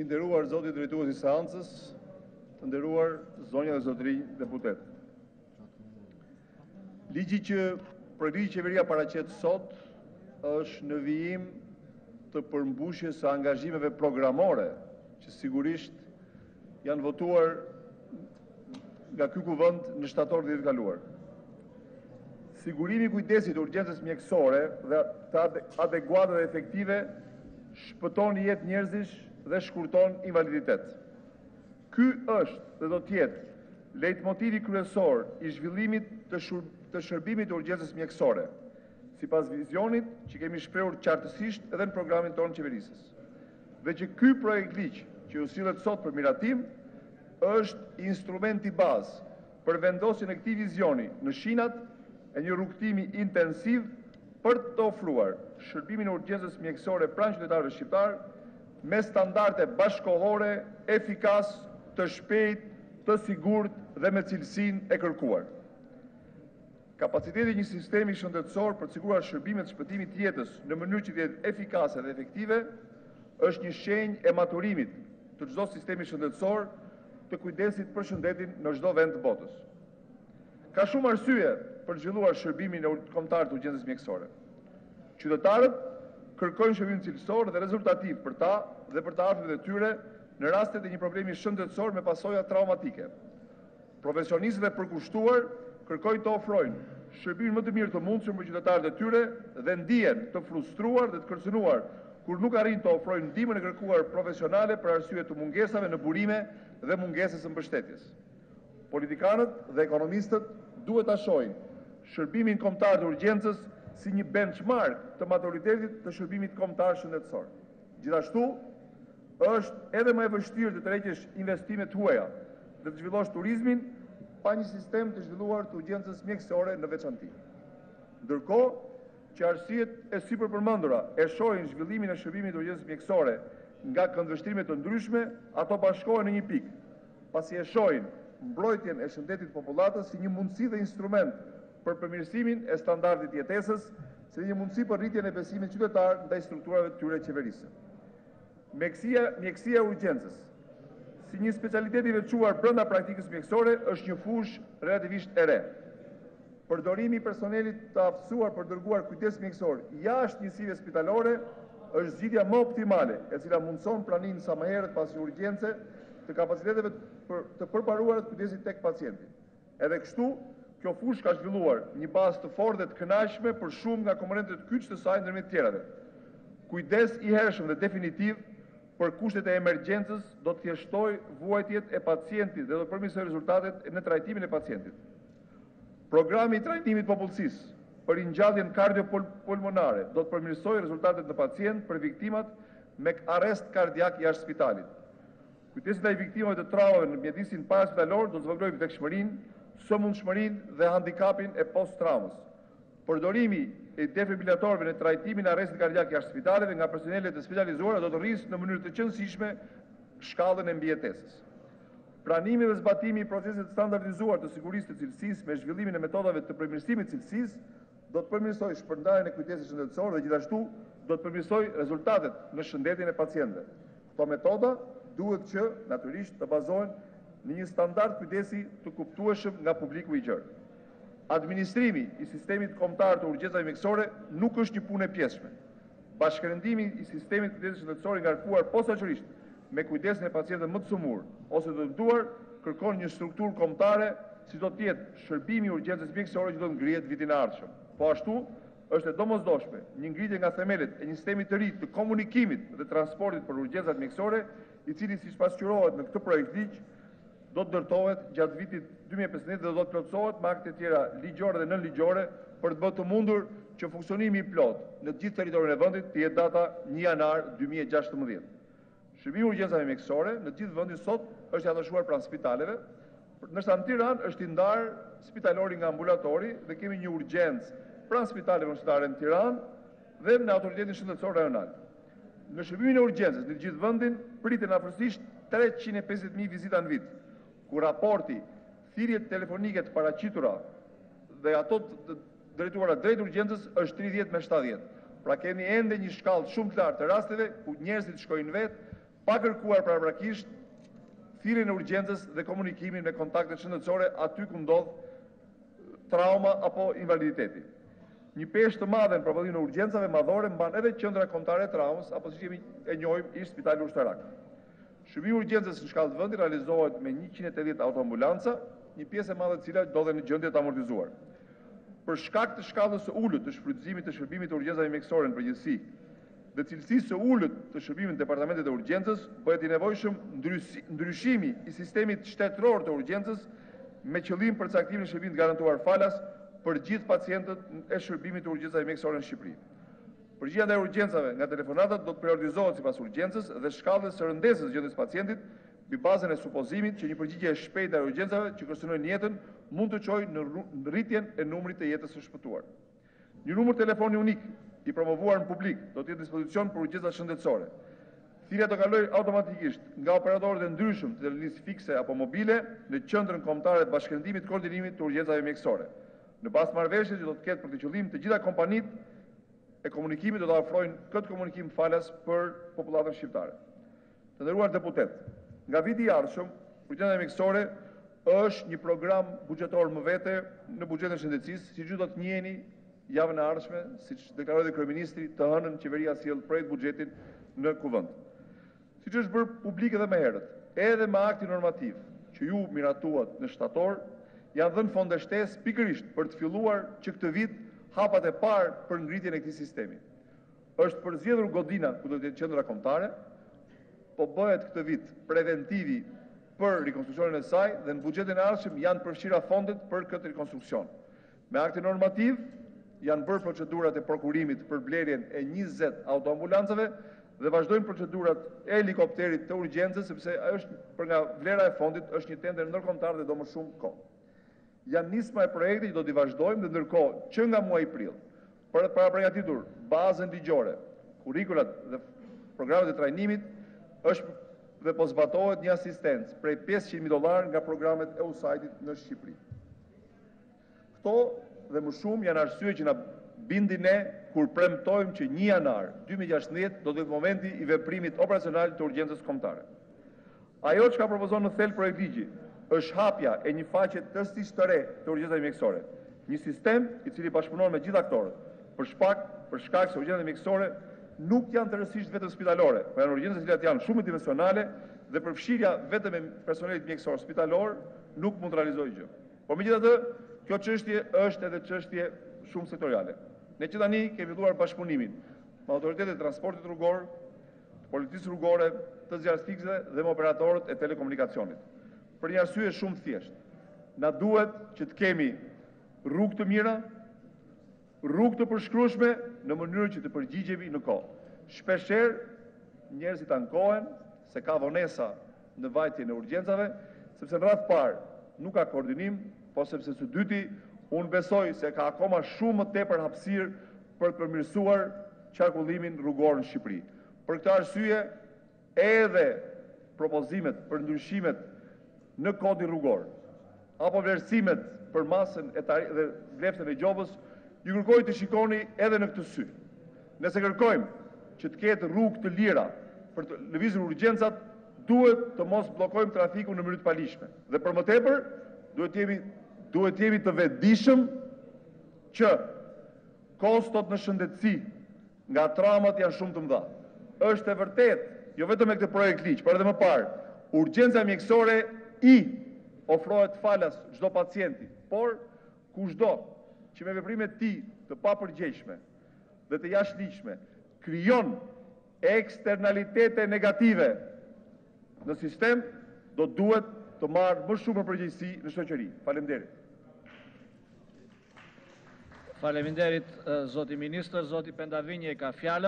nderuar zoti drejtues i seancës, të nderuar zonja dhe zotërinj deputet. Ligji që përgjigjet qeveria paraqet sot është në vijim të përmbushjes së angazhimeve programore që sigurisht janë votuar nga ky kuvend në shtator të vitit kaluar. Sigurimi i kujdesit urgjencës mjekësore dhe të adekuate dhe efektive shpëton jetë njerëzish dhe shkurton invaliditet. Ky është dhe do të jetë lejtmotivi kryesor i zhvillimit të shërbimit të urgjencës mjekësore, sipas vizionit që kemi shprehur qartësisht edhe në programin tonë qeverisës. Dhe që ky projekt ligj që ju sillet sot për miratim është instrumenti bazë për vendosjen e këtij vizioni në shinat e një rrugtimi intensiv për të ofruar shërbimin e urgjencës mjekësore pranë qytetarëve shqiptar me standarde bashkëkohore, efikas, të shpejt, të sigurt dhe me cilësinë e kërkuar. Kapaciteti i një sistemi shëndetësor për të siguruar shërbimet e shpëtimit të jetës në mënyrë që të jetë efikase dhe efektive është një shenjë e maturimit të çdo sistemi shëndetësor të kujdesit për shëndetin në çdo vend të botës. Ka shumë arsye për të zhvilluar shërbimin kombëtar të urgjencës mjekësore. Qytetarët kërkojnë shërbim cilësor dhe rezultativ për ta dhe për të afërmit e tyre në rastet e një problemi shëndetësor me pasoja traumatike. Profesionistët e përkushtuar kërkojnë të ofrojnë shërbimin më të mirë të mundshëm për qytetarët e tyre dhe ndihen të frustruar dhe të kërcënuar kur nuk arrin të ofrojnë ndihmën e kërkuar profesionale për arsye të mungesave në burime dhe mungesës së mbështetjes. Politikanët dhe ekonomistët duhet ta shohin shërbimin kombëtar të urgjencës si një benchmark të maturitetit të shërbimit kombëtar shëndetësor. Gjithashtu, është edhe më e vështirë të tërheqësh investimet tuaja dhe të zhvillosh turizmin pa një sistem të zhvilluar të urgjencës mjekësore në veçantë. Ndërkohë që arsyet e sipërpërmendura e shohin zhvillimin e shërbimit të urgjencës mjekësore nga këndvështrime të ndryshme, ato bashkohen në një pikë, pasi e shohin mbrojtjen e shëndetit të popullatës si një mundësi dhe instrument për përmirësimin e standardit të jetesës, si një mundësi për rritjen e besimit qytetar ndaj strukturave të tyre qeverisë. Mjekësia e urgjencës, si një specialitet i veçuar brenda praktikës mjekësore, është një fushë relativisht e re. Përdorimi i personelit të aftësuar për dërguar kujdes mjekësor jashtë njësive spitalore është zgjidhja më optimale, e cila mundson pranimin sa më herët pas urgjence të kapaciteteve të përparuara të kujdesit tek pacienti. Edhe kështu, kjo fushë ka zhvilluar një bazë të fortë dhe të kënaqshme për shumë nga komponentët kyç të saj ndërmjet tjerave. Kujdes i hershëm dhe definitiv për kushtet e emergjencës do të thjeshtoj vuajtjet e pacientit dhe do të përmirësoj rezultatet në trajtimin e pacientit. Programi i trajtimit popullsisë për ringjalljen kardiopulmonare do të përmirësoj rezultatet në pacient për viktimat me arrest kardiak jashtë spitalit. Kujdesi ndaj viktimave të traumave në mjedisin paraspitalor do të zvogëlojë vdekshmërinë, sëmundshmërinë dhe handikapin e post-traumës. Përdorimi i defibrilatorëve në trajtimin e arrestit kardiak jashtë spitaleve nga personelet e specializuara do të rrisë në mënyrë të qëndësishme shkallën e mbijetesës. Pranimi dhe zbatimi i procesit standardizuar të sigurisë të cilësisë me zhvillimin e metodave të përmirësimit të cilësisë do të përmirësojë shpërndarjen e kujdesit shëndetësor dhe gjithashtu do të përmirësojë rezultatet në shëndetin e pacientëve. Këto metoda duhet që natyrisht të bazohen në një standard kujdesi të kuptueshëm nga publiku i gjerë. Administrimi i sistemit kombëtar të urgjencave mjekësore nuk është një punë e pjesshme. Bashkërendimi i sistemit të kujdesit shëndetësor i ngarkuar posaçërisht me kujdesin e pacientëve më të sëmurë ose të dëmtuar kërkon një strukturë kombëtare si do të jetë shërbimi i urgjencës mjekësore që do të ngrihet vitin e ardhshëm. Po ashtu, është e domosdoshme një ngritje nga themelet e një sistemi të ri të komunikimit dhe transportit për urgjencat mjekësore, i cili siç pasqyrohet në këtë projekt ligj, do të ndërtohet gjatë vitit 2015 dhe do të plotësohet me akte tjera ligjore dhe nënligjore për të bërë të mundur që funksionimi i plot në të gjithë territorin e vendit të jetë data 1 janar 2016. Shërbimi i urgjencave mjekësore në të gjithë vendin sot është i atachuar pranë spitaleve, ndërsa në Tiranë është i ndarë spitalori nga ambulatori dhe kemi një urgjencë pranë spitaleve universitare në Tiranë dhe në autoritetin shëndetësor rajonal. Në shërbimin e urgjencës në të gjithë vendin priten afërsisht 350.000 vizita në vit, ku raporti thirrjet telefonike të paraqitura dhe ato të drejtuara drejt urgjencës është 30 me 70. Pra kemi ende një shkallë shumë të lartë të rasteve ku njerëzit shkojnë vetë pa kërkuar paraprakisht thirrjen e urgjencës dhe komunikimin me kontaktet shëndetësore aty ku ndodh trauma apo invaliditeti. Një peshë të madhe në provëdhimin e urgjencave madhore mban edhe qendra kombëtare e traumës, apo siç e njohim ish Spitali Ushtarak. Shërbimi i urgjencës në shkallë të vendit realizohet me 180 autoambulanca, një pjesë e madhe e cila ndodhen në gjendje të amortizuar. Për shkak të shkallës së ulët të shfrytëzimit të shërbimit të urgjencave mjekësore në përgjithësi dhe cilësisë së ulët të shërbimit të departamentet e urgjencës, bëhet i nevojshëm ndryshimi i sistemit shtetëror të urgjencës me qëllim përcaktimin e shërbimit garantuar falas për gjithë pacientët e shërbimit të urgjencave mjekësore në Shqipëri. Përgjigjja ndaj urgjencave nga telefonatat do të prioritizohet sipas urgjencës dhe shkallës së rëndësisë gjendjes së pacientit mbi bazën e supozimit që një përgjigje e shpejtë e urgjencave që kërcënojnë jetën mund të çojë në rritjen e numrit të jetës së shpëtuar. Një numër telefoni unik i promovuar në publik do të jetë në dispozicion për urgjencat shëndetësore. Thirrja do kalojë automatikisht nga operatorët e ndryshëm të telelisë fikse apo mobile në qendrën kombëtare të bashkëndimit koordinimit të urgjencave mjekësore. Në bazë të marrëveshjes që do të ketë për këtë qëllim, të gjitha kompanitë e komunikimit do të ofrojnë këtë komunikim falas për popullatën shqiptare. Të nderuar deputet, nga viti i ardhshëm, urgjenca mjekësore është një program buxhetor më vete në buxhetin e shëndetësisë, siç ju do të njiheni javën e ardhshme, siç deklaroi dhe kryeministri, të hënën qeveria sjell projekt buxhetin në kuvend. Siç është bërë publik edhe më herët, edhe me aktin normativ që ju miratuat në shtator, janë dhënë fonde shtesë pikërisht për të filluar që këtë vit hapat e parë për ngritjen e këtij sistemi. Është përzgjedhur godina ku do të jetë qendra kombëtare, po bëhet këtë vit preventivi për rikonstruksionin e saj dhe në buxhetin e ardhshëm janë përfshira fondet për këtë rikonstruksion. Me aktin normativ janë bërë procedurat e prokurimit për blerjen e 20 autoambulancave dhe vazhdojnë procedurat e helikopterit të urgjencës sepse është për nga vlera e fondit është një tender ndërkombëtar dhe do më shumë kohë. Janë nisma e projektit që do t'i vazhdojmë dhe ndërkohë që nga muaji prill për para përgatitur bazën ligjore, kurrikulat dhe programet e trajnimit është dhe po zbatohet një asistencë prej $500.000 nga programet e USAID-it në Shqipëri. Këto dhe më shumë janë arsye që na bindin ne kur premtojmë që 1 janar 2016 do të jetë momenti i veprimit operacional të urgjencës kombëtare. Ajo që ka propozon në thelb projekt ligji është hapja e një faqe tërësisht të re të urgjencave mjekësore, një sistem i cili bashkëpunon me gjithë aktorët, për shkak se urgjencat mjekësore nuk janë tërësisht vetëm spitalore, por janë urgjenca të cilat janë shumë dimensionale dhe përfshirja vetëm e personelit mjekësor spitalor nuk mund të realizojë gjë. Por megjithatë, kjo çështje është edhe çështje shumë sektoriale. Ne që tani kemi filluar bashkëpunimin me autoritetet e transportit rrugor, policisë rrugore, të zjarrit fikse dhe me operatorët e telekomunikacionit. Për një arsye shumë thjeshtë. Na duhet që të kemi rrugë të mira, rrugë të përshkrueshme në mënyrë që të përgjigjemi në kohë. Shpeshherë njerëzit ankohen se ka vonesa në vajtjen e urgjencave, sepse në radhë parë nuk ka koordinim, po sepse së dyti unë besoj se ka akoma shumë më tepër hapësirë për të përmirësuar qarkullimin rrugor në Shqipëri. Për këtë arsye, edhe propozimet për ndryshimet në kodin rrugor, apo vlerësimet për masën dhe vleftën e gjobës, ju kërkoj të shikoni edhe në këtë sy. Nëse kërkojmë që të ketë rrugë të lira për të lëvizur urgjencat, duhet të mos bllokojmë trafikun në mënyrë të palishme. Dhe për më tepër, duhet jemi të vetëdijshëm që kostot në shëndetësi nga traumat janë shumë të mëdha. Është e vërtetë, jo vetëm me këtë projekt ligj, por edhe më parë, urgjenca mjekësore i ofrohet falas çdo pacienti, por kushdo që me veprimet e tij të papërgjegjshme dhe të jashtëligjshme krijon eksternalitete negative në sistem, do duhet të marrë më shumë përgjegjësi në shoqëri. Faleminderit. Faleminderit zoti ministër, zoti Pendavinje ka fjalën.